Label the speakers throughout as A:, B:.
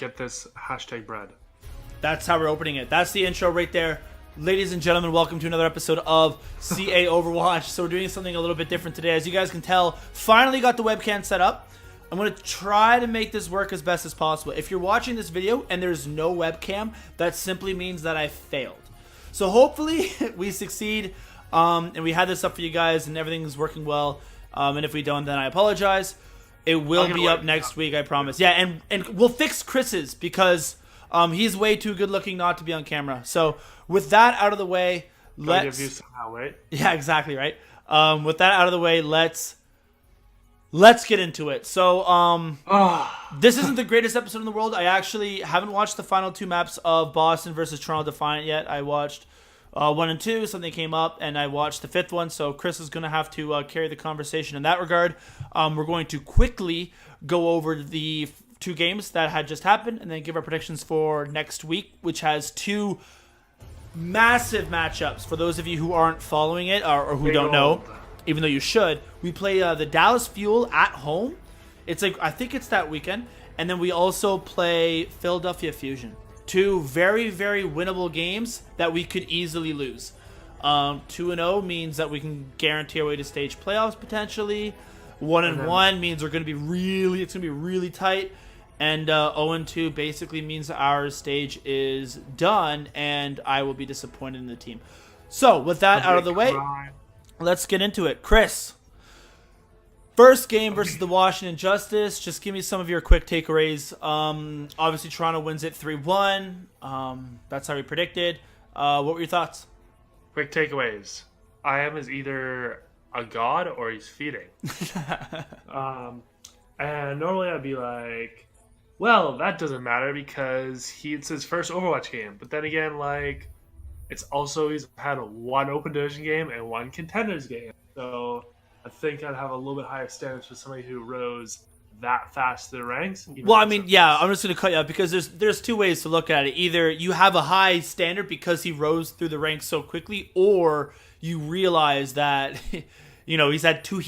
A: get this hashtag bread.
B: That's how we're opening it. That's the intro right there. Ladies and gentlemen, welcome to another episode of CAOverwatch. So we're doing something a little bit different today. As you guys can tell, finally got the webcam set up. I'm going to try to make this work as best as possible. If you're watching this video and there's no webcam, that simply means that I failed. So hopefully we succeed, and we had this up for you guys and everything's working well. And if we don't, then I apologize. It will be up next week, I promise. Yeah, and we'll fix Chris's because he's way too good looking not to be on camera. So with that out of the way, let's...
A: somehow, right?
B: Yeah, exactly, right? With that out of the way, let's get into it. So, this isn't the greatest episode in the world. I actually haven't watched the final two maps of Boston versus Toronto Defiant yet. I watched 1 and 2, something came up, and I watched the 5th one, so Chris is going to have to carry the conversation in that regard. We're going to quickly go over the 2 games that had just happened, and then give our predictions for next week, which has 2 massive matchups. For those of you who aren't following it, or who don't know, even though you should, we play the Dallas Fuel at home. It's like, I think it's that weekend. And then we also play Philadelphia Fusion. 2 very, very winnable games that we could easily lose. 2-0 means that we can guarantee our way to stage playoffs potentially. 1-1 means it's going to be really tight. And 0-2 basically means our stage is done, and I will be disappointed in the team. So with that out of the way, let's get into it. Chris, first game versus the Washington Justice. Just give me some of your quick takeaways. Obviously, Toronto wins it 3-1. That's how we predicted. What were your thoughts?
A: Quick takeaways. IM is either a god or he's feeding. And normally I'd be like, well, that doesn't matter because it's his first Overwatch game. But then again, like, it's also he's had 1 open division game and 1 contenders game. So I think I'd have a little bit higher standards for somebody who rose that fast through the ranks.
B: Well, I mean, yeah, I'm just going to cut you off because there's 2 ways to look at it. Either you have a high standard because he rose through the ranks so quickly, or you realize that, you know, he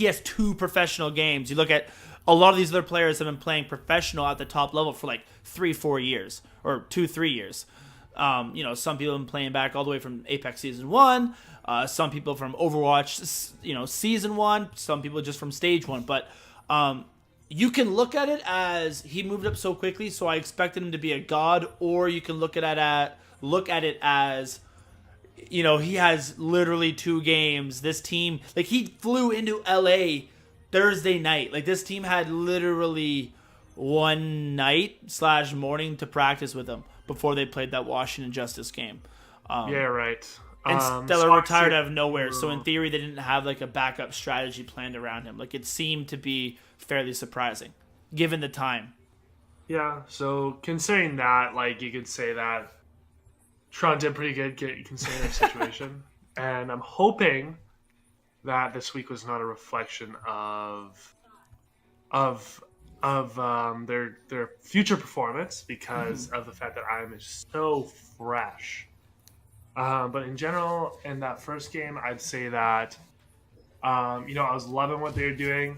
B: has 2 professional games. You look at a lot of these other players have been playing professional at the top level for like 3-4 years or 2-3 years. You know, some people have been playing back all the way from Apex Season 1. Some people from Overwatch, you know, Season 1. Some people just from Stage 1. But you can look at it as he moved up so quickly, so I expected him to be a god. Or you can look at it as, you know, he has literally 2 games. This team, like, he flew into LA Thursday night. Like, this team had literally 1 night / morning to practice with him before they played that Washington Justice game.
A: Yeah, right.
B: And Stellar retired out of nowhere, so in theory they didn't have like a backup strategy planned around him. Like, it seemed to be fairly surprising, given the time.
A: Yeah, so considering that, like, you could say that Toronto did pretty good considering their situation. And I'm hoping that this week was not a reflection of their future performance because of the fact that I am so fresh. But in general, in that first game, I'd say that you know, I was loving what they were doing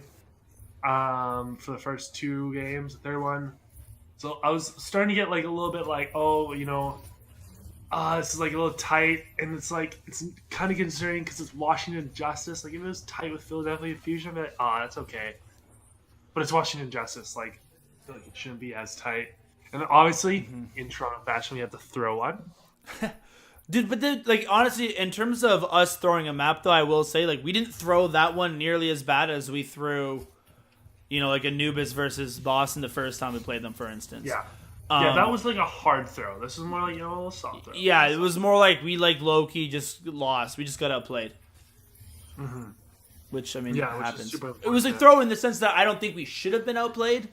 A: for the first 2 games. The third one, so I was starting to get like a little bit like, oh, you know, this is like a little tight, and it's like it's kind of concerning because it's Washington Justice. Like, if it was tight with Philadelphia Fusion, I'd be like, oh, that's okay. But it's Washington Justice. Like, I feel like it shouldn't be as tight. And then obviously, in Toronto fashion, we have to throw one.
B: Dude, but then, like, honestly, in terms of us throwing a map, though, I will say, like, we didn't throw that one nearly as bad as we threw, you know, like Anubis versus Boston the first time we played them, for instance.
A: Yeah. Yeah, that was like a hard throw. This is more like, you know, a little soft throw.
B: Yeah, it was more like we, like, low-key just lost. We just got outplayed.
A: Mm-hmm.
B: Which, I mean,
A: yeah,
B: happens. It was a throw in the sense that I don't think we should have been outplayed.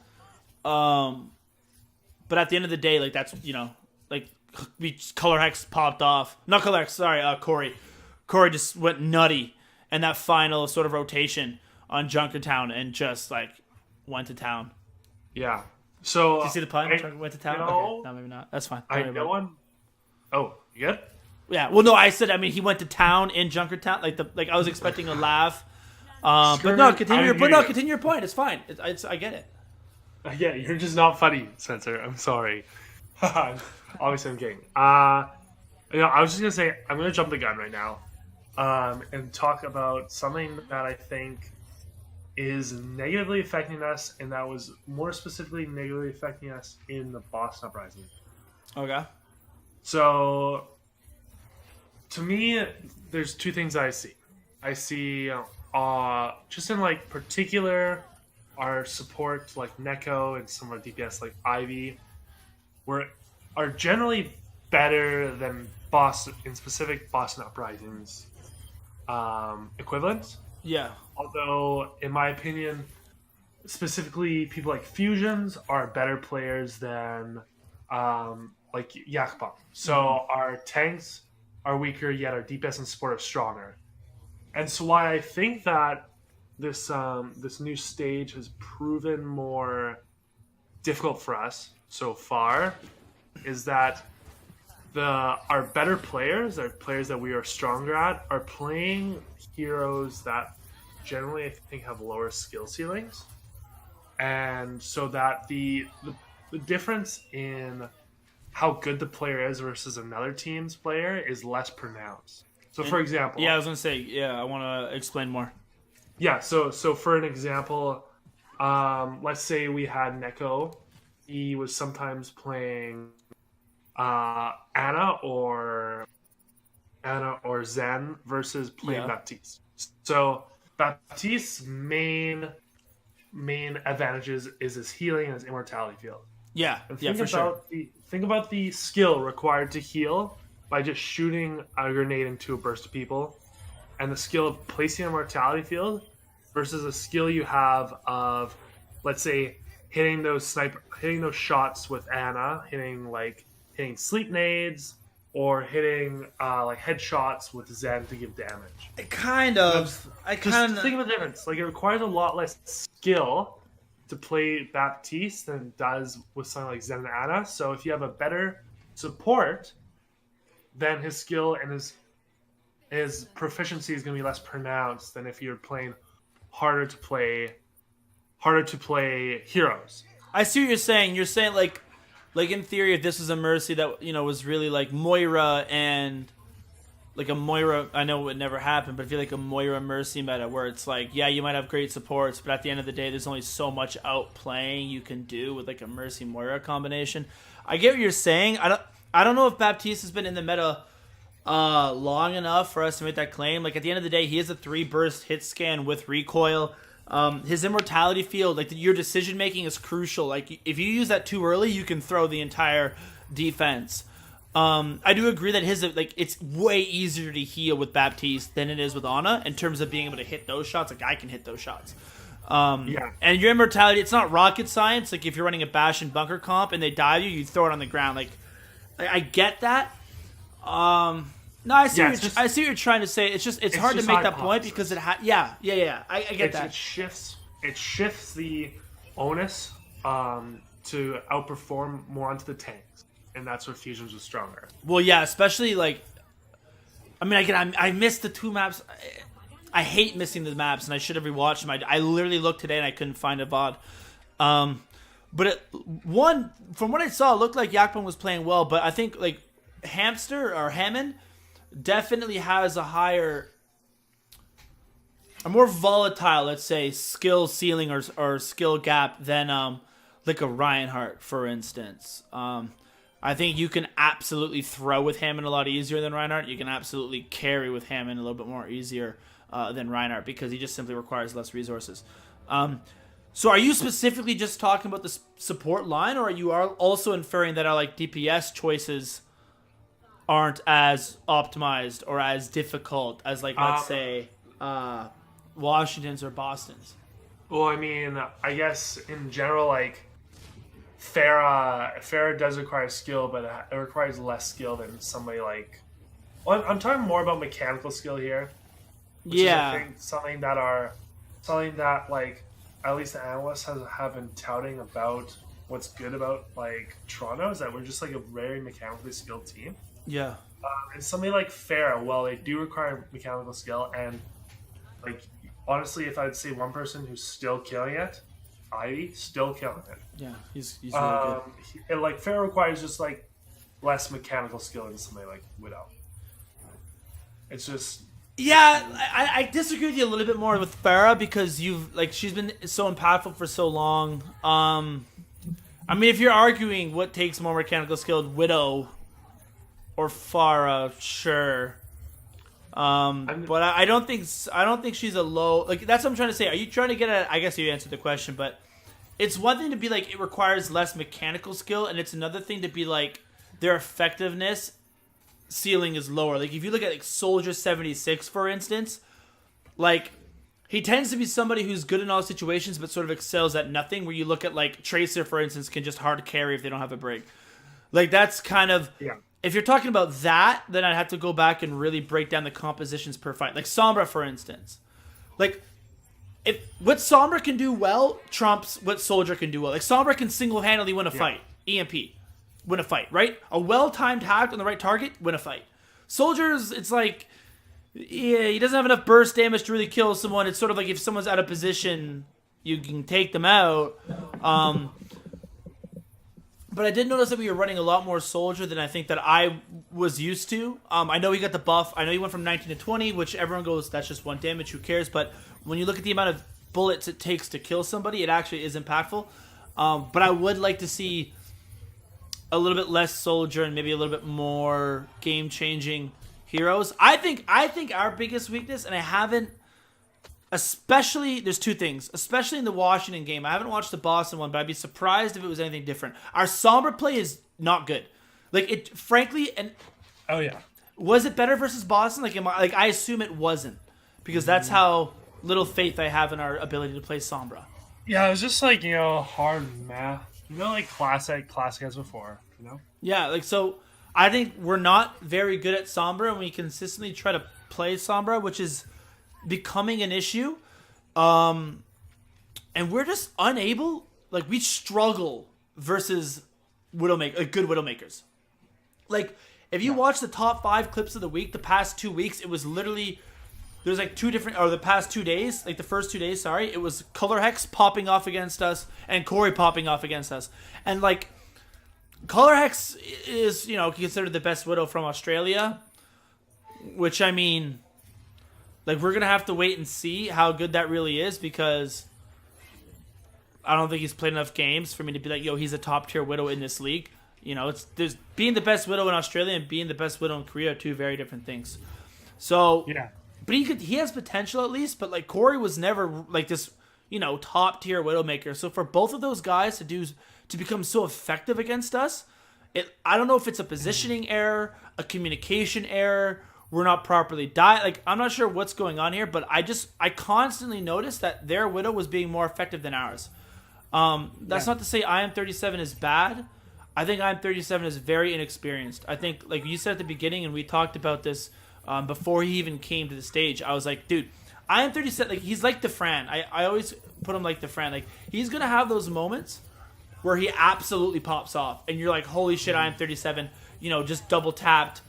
B: But at the end of the day, like, that's, you know, like, Color Hex popped off. Not Color Hex, sorry, Corey. Corey just went nutty. And that final sort of rotation on Junkertown and just, like, went to town.
A: Yeah. So,
B: did you see the pun? Went to town?
A: No,
B: okay. No, maybe not. That's fine.
A: I know one. Oh, you good?
B: Yeah. Well, no, I said, I mean, he went to town in Junkertown. Like I was expecting a laugh. But no, continue your point. It's fine. I get it.
A: Yeah, you're just not funny, Spencer. I'm sorry. Obviously, I'm kidding. I was just gonna say I'm gonna jump the gun right now, and talk about something that I think is negatively affecting us, and that was more specifically negatively affecting us in the Boston Uprising.
B: Okay.
A: So, to me, there's two things I see. I see, just in like particular, our support like Neko and some of our DPS like Ivy, were are generally better than Boston in specific Boston Uprisings equivalents.
B: Yeah.
A: Although, in my opinion, specifically people like Fusions are better players than like Yakpom. So our tanks are weaker, yet our DPS and support are stronger. And so why I think that this new stage has proven more difficult for us so far is that our better players, our players that we are stronger at, are playing heroes that generally I think have lower skill ceilings, and so that the difference in how good the player is versus another team's player is less pronounced. So, for example,
B: Yeah, I was gonna say. Yeah, I want to explain more.
A: yeah. So for an example, let's say we had Neko. He was sometimes playing Anna or Zen versus playing
B: Yeah.
A: Baptiste. So Baptiste's main advantages is his healing and his immortality field.
B: Yeah.
A: And
B: Yeah, for sure.
A: Think about the skill required to heal by just shooting a grenade into a burst of people, and the skill of placing a mortality field versus a skill you have of, let's say, hitting those shots with Anna, hitting sleep nades, or hitting like headshots with Zen to give damage.
B: I kind of.
A: Just think of the difference. Like, it requires a lot less skill to play Baptiste than it does with something like Zen and Anna. So if you have a better support, then his skill and his proficiency is going to be less pronounced than if you're playing harder to play heroes.
B: I see what you're saying. You're saying like in theory, if this was a Mercy that was really like Moira and like a Moira, I know it would never happen, but I feel like a Moira Mercy meta where it's like, yeah, you might have great supports, but at the end of the day, there's only so much outplaying you can do with like a Mercy Moira combination. I get what you're saying. I don't know if Baptiste has been in the meta long enough for us to make that claim. Like, at the end of the day, he has a 3 burst hit scan with recoil. His immortality field, like, your decision making is crucial. Like, if you use that too early, you can throw the entire defense. I do agree that it's way easier to heal with Baptiste than it is with Ana in terms of being able to hit those shots. Like, I can hit those shots.
A: Yeah.
B: And your immortality, it's not rocket science. Like, if you're running a bash and bunker comp and they dive you throw it on the ground. Like, I get that. No, I see what you're trying to say. It's hard to make that point because I get that.
A: It shifts the onus to outperform more onto the tanks, and that's where Fusions was stronger.
B: Well, yeah, especially like, I mean, I missed the 2 maps. I hate missing the maps, and I should have rewatched them. I literally looked today and I couldn't find a VOD. But from what I saw, it looked like Yakpon was playing well, but I think like Hamster or Hammond definitely has a more volatile, let's say, skill ceiling or skill gap than like a Reinhardt, for instance. I think you can absolutely throw with Hammond a lot easier than Reinhardt. You can absolutely carry with Hammond a little bit more easier than Reinhardt because he just simply requires less resources. So are you specifically just talking about the support line, or are you also inferring that our like DPS choices aren't as optimized or as difficult as like, let's say, Washington's or Boston's?
A: Well, I mean, I guess in general, like, Farah does require skill, but it requires less skill than somebody like... Well, I'm talking more about mechanical skill here. Which is, I think, something that like at least the analysts have been touting about what's good about like Toronto is that we're just like a very mechanically skilled team.
B: Yeah.
A: And somebody like Farah, well, they do require mechanical skill, and like honestly, if I'd say one person who's still killing it Ivy, still killing it.
B: Yeah, he's really good.
A: And like Fair requires just like less mechanical skill than somebody like Widow. It's just
B: Yeah, I disagree with you a little bit more with Farah because she's been so impactful for so long. I mean, if you're arguing what takes more mechanical skill, Widow or Farah, sure. But I don't think she's a low. Like that's what I'm trying to say. Are you trying to get at? I guess you answered the question, but it's one thing to be like it requires less mechanical skill, and it's another thing to be like their effectiveness ceiling is lower. Like if you look at like Soldier 76, for instance, like he tends to be somebody who's good in all situations, but sort of excels at nothing. Where you look at like Tracer, for instance, can just hard carry if they don't have a break. Like that's kind of If you're talking about that, then I'd have to go back and really break down the compositions per fight. Like Sombra, for instance. Like, if what Sombra can do well trumps what Soldier can do well. Like, Sombra can single-handedly win a fight. EMP. Win a fight, right? A well-timed hack on the right target, win a fight. Soldier's, it's like, yeah, he doesn't have enough burst damage to really kill someone. It's sort of like if someone's out of position, you can take them out. But I did notice that we were running a lot more Soldier than I think that I was used to. I know he got the buff. I know he went from 19 to 20, which everyone goes, that's just one damage, who cares? But when you look at the amount of bullets it takes to kill somebody, it actually is impactful. But I would like to see a little bit less Soldier and maybe a little bit more game-changing heroes. I think our biggest weakness, and I haven't, especially, there's two things, especially in the Washington game. I haven't watched the Boston one, but I'd be surprised if it was anything different. Our Sombra play is not good. Like, it, frankly, and...
A: Oh, yeah.
B: Was it better versus Boston? I assume it wasn't. Because that's how little faith I have in our ability to play Sombra.
A: Yeah, it was just like, hard math. Like classic as before,
B: Yeah, like, so, I think we're not very good at Sombra, and we consistently try to play Sombra, which is becoming an issue, and we're just unable. Like we struggle versus good Widowmakers. Like if you watch the top 5 clips of the week, the past 2 weeks, it was literally there's like the past 2 days, like the first 2 days. Sorry, it was Color Hex popping off against us and Corey popping off against us, and like Color Hex is considered the best Widow from Australia, which I mean. Like, we're going to have to wait and see how good that really is because I don't think he's played enough games for me to be like, he's a top-tier Widow in this league. There's being the best Widow in Australia and being the best Widow in Korea are two very different things. So,
A: yeah.
B: But he has potential at least, but, like, Corey was never, like, this, top-tier Widowmaker. So for both of those guys to become so effective against us, I don't know if it's a positioning error, a communication error, we're not properly I'm not sure what's going on here, but I constantly noticed that their Widow was being more effective than ours. That's not to say IM37 is bad. I think IM37 is very inexperienced. I think, like you said at the beginning, and we talked about this before he even came to the stage, I was like, dude, IM37, like, he's like Defran. I always put him like Defran. Like, he's going to have those moments where he absolutely pops off, and you're like, holy shit, IM37, just double tapped.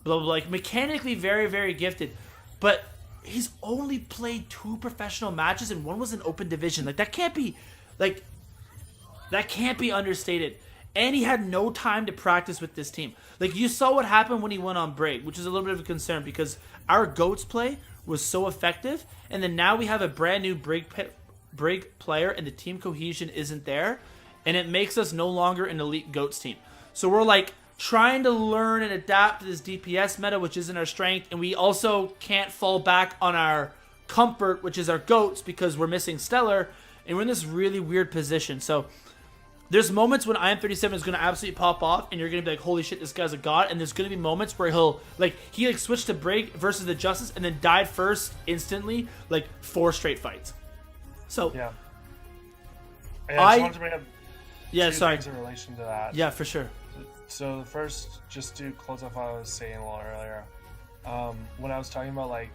B: Blah, blah, blah. Like, mechanically very, very gifted. But he's only played 2 professional matches, and one was an open division. That can't be understated. And he had no time to practice with this team. Like, you saw what happened when he went on break, which is a little bit of a concern because our GOATS play was so effective, and then now we have a brand new break player, and the team cohesion isn't there, and it makes us no longer an elite GOATS team. So we're like, trying to learn and adapt to this DPS meta, which isn't our strength, and we also can't fall back on our comfort, which is our GOATs, because we're missing Stellar, and we're in this really weird position. So there's moments when IM37 is going to absolutely pop off, and you're going to be like, holy shit, this guy's a god, and there's going to be moments where he switched to break versus the Justice, and then died first instantly, 4 straight fights. So
A: yeah, I just wanted to bring up things in relation to that.
B: Yeah, for sure.
A: So first, just to close off what I was saying a little earlier, when I was talking about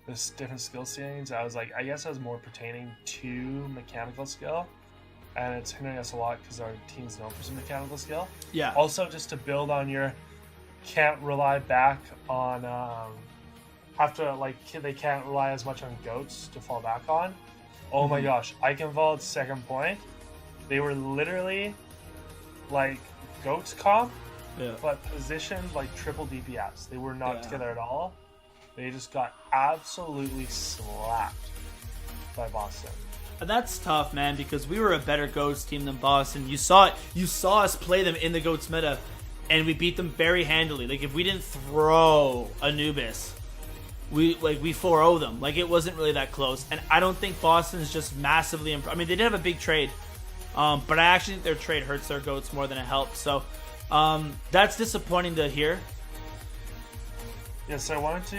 A: this different skill ceilings, I was like, I guess I was more pertaining to mechanical skill, and it's hindering us a lot because our team's known for some mechanical skill.
B: Yeah.
A: Also, just to build on your, can't rely back on, they can't rely as much on GOATs to fall back on. Oh my gosh, Eichenwald's second point. They were literally like Goats comp, but positioned like triple DPS. They were not together at all. They just got absolutely slapped by Boston.
B: And that's tough, man, because we were a better Goats team than Boston. You saw it. You saw us play them in the Goats meta, and we beat them very handily. Like, if we didn't throw Anubis, we 4-0 them. Like, it wasn't really that close. And I don't think Boston's just massively I mean, they did have a big trade, but I actually think their trade hurts their Goats more than it helps. So that's disappointing to hear.
A: Yeah, so I wanted to,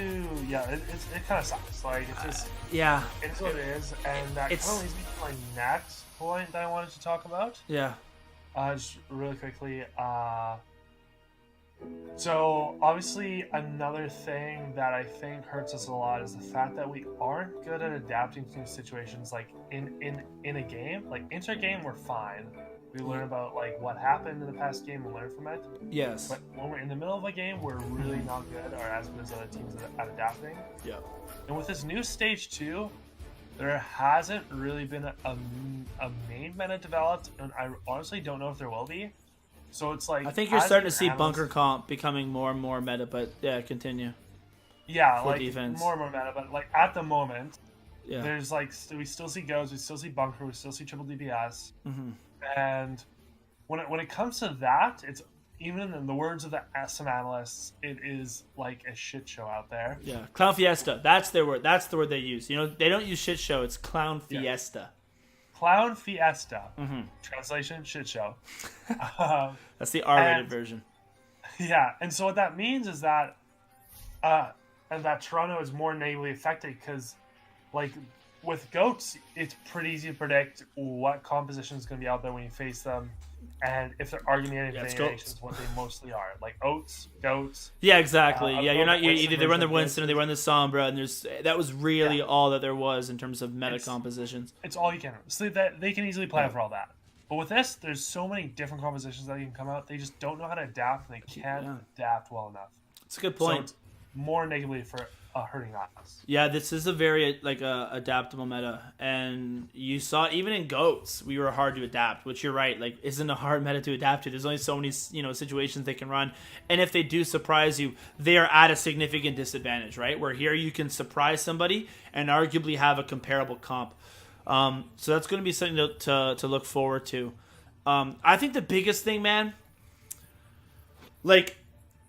A: it kind of sucks. Like, it's just, it's what it is, and that kind of leads me to my next point that I wanted to talk about.
B: Yeah.
A: Just really quickly, so obviously another thing that I think hurts us a lot is the fact that we aren't good at adapting to situations like in a game. Like, inter-game, we're fine. We learn about like what happened in the past game and learn from it.
B: Yes.
A: But when we're in the middle of a game, we're really not good, or as good as other teams at adapting.
B: Yeah.
A: And with this new stage 2, there hasn't really been a main meta developed, and I honestly don't know if there will be. So it's like,
B: I think you're starting to see bunker comp becoming more and more meta, but yeah, continue.
A: Yeah,
B: for
A: like
B: defense.
A: more and more meta, but like at the moment,
B: yeah,
A: there's like we still see goes, we still see bunker, we still see triple DPS.
B: Mm-hmm.
A: And when it comes to that, it's even in the words of some analysts, it is like a shit show out there.
B: Yeah, clown fiesta. That's their word. That's the word they use. You know, they don't use shit show. It's clown fiesta.
A: Yeah. Clown fiesta.
B: Mm-hmm.
A: Translation: shit show.
B: That's the R-rated version.
A: Yeah, and so what that means is that, and that Toronto is more negatively affected because, like, with Goats, it's pretty easy to predict what composition is going to be out there when you face them, and if they're arguing variations, what they mostly are, like Oats, Goats.
B: Yeah, exactly. Either they run the Winston or they run the Sombra, and that was really all that there was in terms of meta compositions.
A: It's all you can. So that they can easily plan for all that. But with this, there's so many different compositions that can come out. They just don't know how to adapt, and they can't adapt well enough.
B: It's a good point.
A: So it's more negatively for hurting us.
B: Yeah, this is a very adaptable meta, and you saw even in Goats we were hard to adapt, which you're right, like isn't a hard meta to adapt to. There's only so many situations they can run, and if they do surprise you, they are at a significant disadvantage, right? Where here you can surprise somebody and arguably have a comparable comp. So that's going to be something to look forward to. I think the biggest thing, man, like,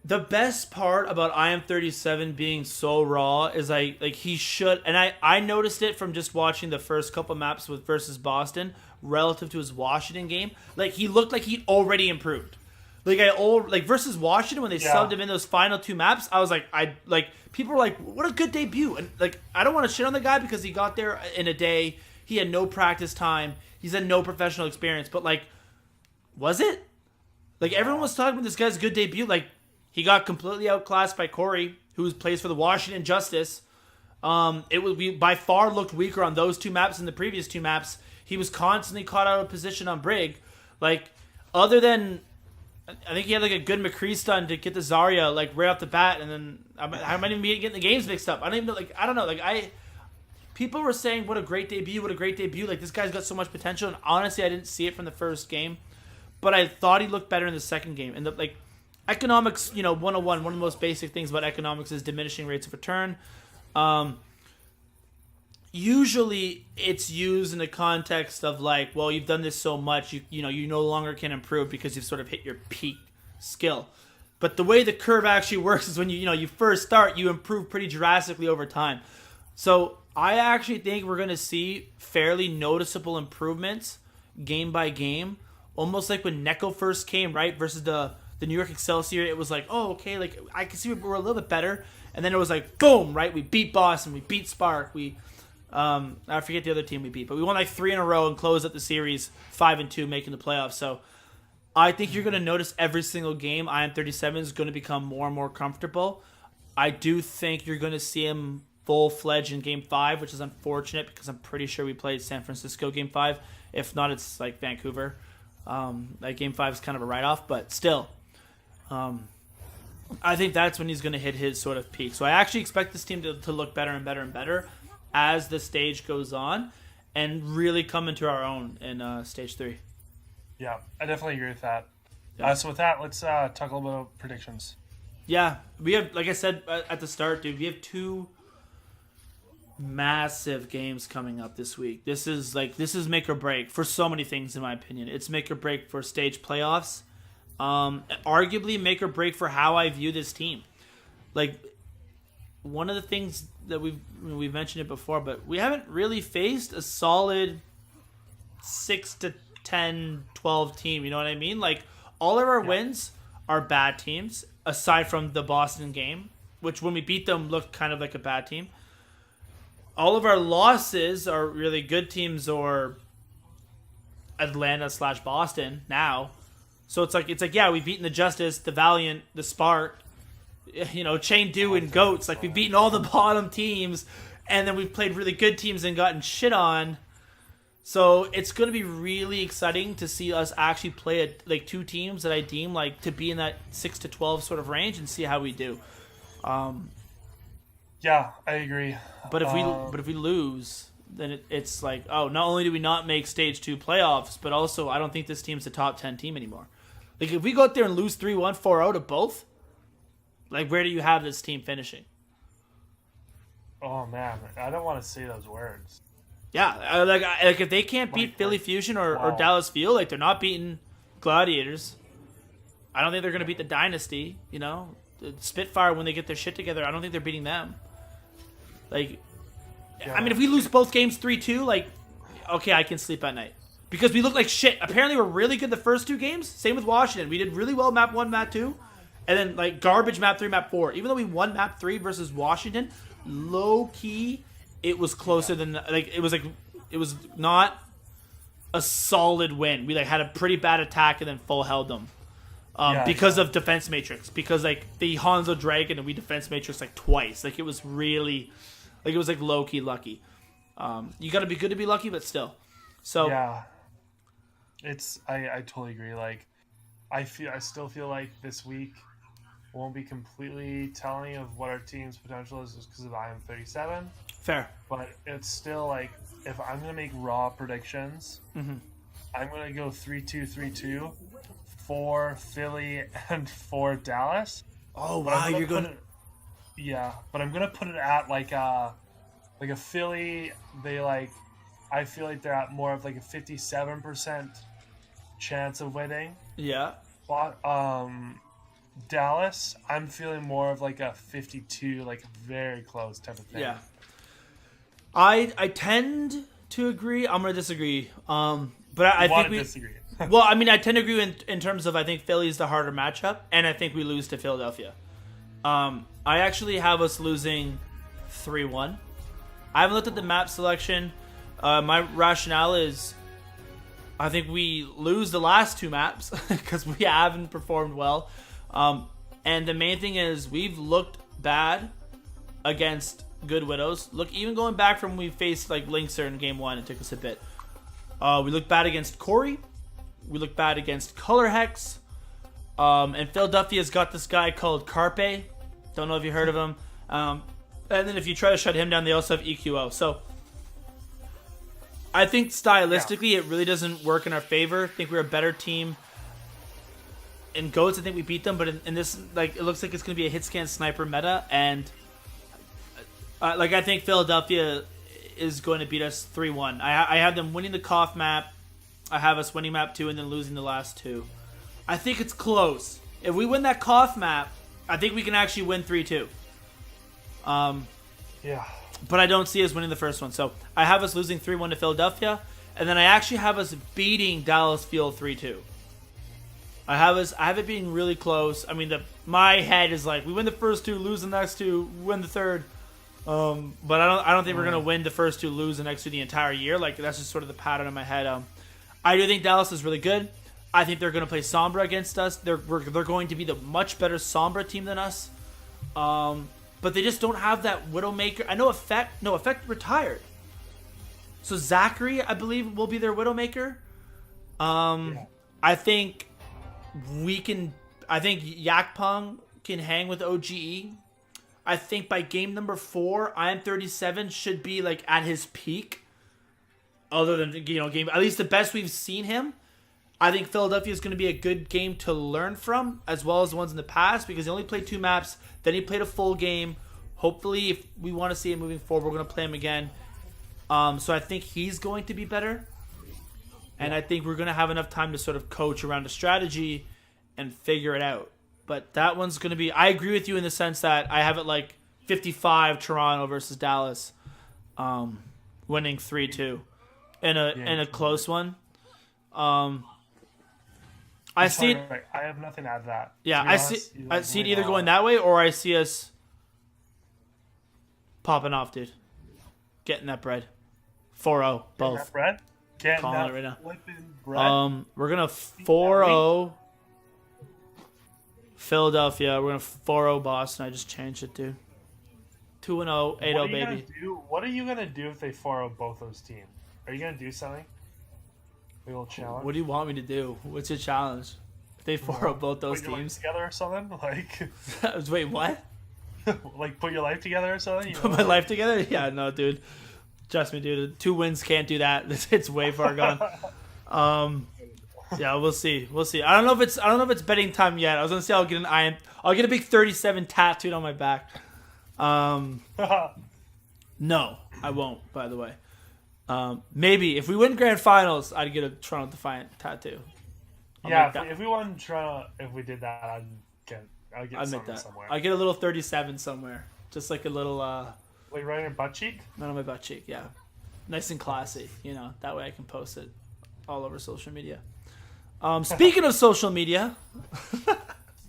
B: the best part about IM37 being so raw is he should, and I noticed it from just watching the first couple maps versus Boston relative to his Washington game. Like, he looked like he'd already improved. Like versus Washington when they subbed him in those final 2 maps, I was like, people were like, what a good debut, and like, I don't want to shit on the guy because he got there in a day. He had no practice time. He's had no professional experience, but like, was it? Like, everyone was talking about this guy's good debut. Like, he got completely outclassed by Corey, who plays for the Washington Justice. We by far looked weaker on those 2 maps than the previous 2 maps. He was constantly caught out of position on Brig. Like, other than, I think he had like a good McCree stun to get the Zarya like right off the bat, and then I might even be getting the games mixed up. I don't even know. Like, I don't know. Like, people were saying, what a great debut, what a great debut. Like, this guy's got so much potential, and honestly, I didn't see it from the first game, but I thought he looked better in the second game. And economics, 101, one of the most basic things about economics is diminishing rates of return. Usually it's used in the context of like, well, you've done this so much, you no longer can improve because you've sort of hit your peak skill. But the way the curve actually works is when you first start, you improve pretty drastically over time. So I actually think we're going to see fairly noticeable improvements game by game, almost like when Neko first came, right, versus the New York Excelsior. It was like, oh, okay, like I can see we're a little bit better, and then it was like, boom, right, we beat Boston, we beat Spark, I forget the other team we beat, but we won like 3 in a row and closed up the series 5-2, making the playoffs. So I think you're going to notice every single game IM37 is going to become more and more comfortable. I do think you're going to see him full-fledged in Game 5, which is unfortunate because I'm pretty sure we played San Francisco Game 5. If not, it's like Vancouver. Like Game 5 is kind of a write-off, but still. I think that's when he's going to hit his sort of peak. So I actually expect this team to look better and better and better as the stage goes on. and really come into our own in stage 3.
A: Yeah, I definitely agree with that.
B: Yeah.
A: So with that, let's talk a little bit about predictions.
B: Yeah, we have, like I said at the start, dude, we have 2 massive games coming up this week. This is make or break for so many things, in my opinion. It's make or break for stage playoffs. Arguably make or break for how I view this team. Like, one of the things that we've mentioned it before, but we haven't really faced a solid 6 to 10, 12 team. You know what I mean? Like, all of our wins are bad teams, aside from the Boston game, which when we beat them looked kind of like a bad team. All of our losses are really good teams or Atlanta/Boston now. So it's like yeah, we've beaten the Justice, the Valiant, the Spark, Chain Do and Goats. Like, we've beaten all the bottom teams, and then we've played really good teams and gotten shit on. So it's going to be really exciting to see us actually play like 2 teams that I deem like to be in that 6 to 12 sort of range and see how we do.
A: Yeah, I agree.
B: But if we lose, then it's like, oh, not only do we not make stage 2 playoffs, but also I don't think this team's a top 10 team anymore. Like, if we go out there and lose 3-1, 4-0 to both, like, where do you have this team finishing?
A: Oh man, I don't want to say those words.
B: Yeah, like if they can't beat Philly Fusion or Dallas Fuel, like, they're not beating Gladiators. I don't think they're going to beat the Dynasty, The Spitfire, when they get their shit together, I don't think they're beating them. Like, yeah. I mean, if we lose both games 3-2, like, okay, I can sleep at night. Because we look like shit. Apparently, we're really good the first 2 games. Same with Washington. We did really well map 1, map 2. And then, like, garbage map 3, map 4. Even though we won map 3 versus Washington, low-key, it was closer than, like, it was not a solid win. We, like, had a pretty bad attack and then full held them. Because of defense matrix. Because, like, the Hanzo Dragon and we defense matrix, like, twice. Like, it was really, like, it was, like, low-key lucky. You gotta be good to be lucky, but still. So.
A: Yeah. I totally agree. Like, I still feel like this week won't be completely telling of what our team's potential is just because of IM37.
B: Fair.
A: But it's still, like, if I'm going to make raw predictions, I'm going to go 3-2, 3-2 for Philly and for Dallas.
B: Oh, wow, you're going to...
A: Yeah, but I'm going to put it at, like a Philly, I feel like they're at more of, like, a 57% chance of winning.
B: Yeah.
A: But, Dallas, I'm feeling more of like a 52, like very close type of thing.
B: Yeah. I tend to agree. I'm gonna disagree. But I think we
A: disagree.
B: Well, I mean, I tend to agree in terms of I think Philly's the harder matchup, and I think we lose to Philadelphia. I actually have us losing 3-1. I haven't looked at the map selection. My rationale is I think we lose the last 2 maps because we haven't performed well. And the main thing is we've looked bad against good Widows. Look, even going back from when we faced like Linkser in game 1, it took us a bit. We looked bad against Corey. We looked bad against Color Hex. And Philadelphia's got this guy called Carpe. Don't know if you heard of him. And then if you try to shut him down, they also have EQO. So I think stylistically it really doesn't work in our favor. I think we're a better team. In Goats, I think we beat them, but in this, like, it looks like it's going to be a hit scan sniper meta, and I think Philadelphia is going to beat us 3-1. I have them winning the Koff map. I have us winning map 2 and then losing the last 2. I think it's close. If we win that Koff map, I think we can actually win 3-2.
A: Yeah.
B: But I don't see us winning the first one. So I have us losing 3-1 to Philadelphia, and then I actually have us beating Dallas Fuel 3-2. I have it being really close. I mean, my head is like, we win the first 2, lose the next 2, win the third. But I don't think we're gonna win the first 2, lose the next 2 the entire year. Like, that's just sort of the pattern in my head. I do think Dallas is really good. I think they're gonna play Sombra against us. They're going to be the much better Sombra team than us. But they just don't have that Widowmaker. I know Effect retired. So Zachary, I believe, will be their Widowmaker. I think Yakpong can hang with OGE. I think by game number 4, IM37 should be like at his peak. other than game. At least the best we've seen him. I think Philadelphia is going to be a good game to learn from, as well as the ones in the past, because he only played 2 maps. Then he played a full game. Hopefully, if we want to see him moving forward, we're going to play him again. So I think he's going to be better. And I think we're going to have enough time to sort of coach around a strategy and figure it out. But that one's going to be... I agree with you in the sense that I have it like 55 Toronto versus Dallas, winning 3-2 in a close one. I see it.
A: Right. I have nothing to add to that.
B: Yeah, I see it either going that way, or I see us popping off, dude. Getting that bread. 4-0, both.
A: That bread?
B: Calling it right now.
A: Bread?
B: We're gonna 4-0 Philadelphia. We're gonna 4-0 Boston. I just changed it, dude. 2-0, 8-0, baby.
A: What are you gonna do if they 4-0 both those teams? Are you gonna do something? A little challenge.
B: What do you want me to do? What's your challenge? If they 4-0 both those
A: put your
B: teams
A: life together or something? Like,
B: wait, what?
A: like put your life together or something?
B: Put my life together? Yeah, no, dude. Trust me, dude. 2 wins can't do that. It's way far gone. Yeah, we'll see. We'll see. I don't know if it's betting time yet. I was gonna say I'll get a big 37 tattooed on my back. No, I won't. By the way, maybe if we win grand finals, I'd get a Toronto Defiant tattoo.
A: If we won Toronto, if we did that, I'd get something somewhere.
B: I'd get a little 37 somewhere, just like a little.
A: Wait, right on your butt cheek?
B: Not on my butt cheek. Yeah, nice and classy. That way I can post it all over social media. Speaking of social media.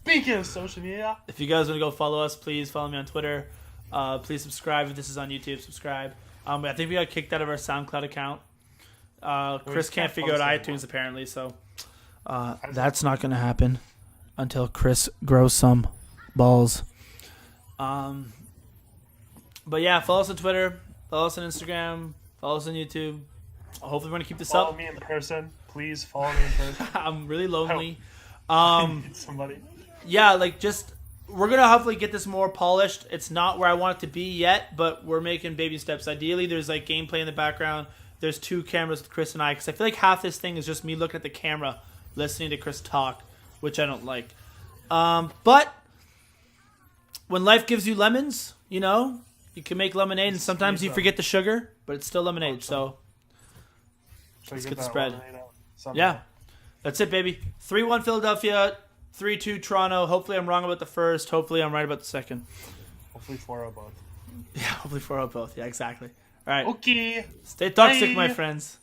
B: If you guys want to go follow us, please follow me on Twitter. Please subscribe if this is on YouTube. Subscribe. I think we got kicked out of our SoundCloud account. Chris can't figure out iTunes apparently, so that's not going to happen until Chris grows some balls. But yeah, follow us on Twitter, follow us on Instagram, follow us on YouTube. Hopefully we're going to keep this up.
A: Follow me in person. Please follow me in person.
B: I'm really lonely.
A: I need somebody.
B: Yeah, we're going to hopefully get this more polished. It's not where I want it to be yet, but we're making baby steps. Ideally, there's gameplay in the background. There's 2 cameras with Chris and I, because I feel like half this thing is just me looking at the camera, listening to Chris talk, which I don't like. But when life gives you lemons, you can make lemonade, and sometimes you forget the sugar, but it's still lemonade, so let's get the spread. Yeah, that's it, baby. 3-1 Philadelphia, 3-2 Toronto. Hopefully I'm wrong about the first. Hopefully I'm right about the second.
A: Hopefully 4-0 both.
B: Yeah, hopefully 4-0 both. Yeah, exactly. All right.
A: Okay.
B: Stay toxic, my friends.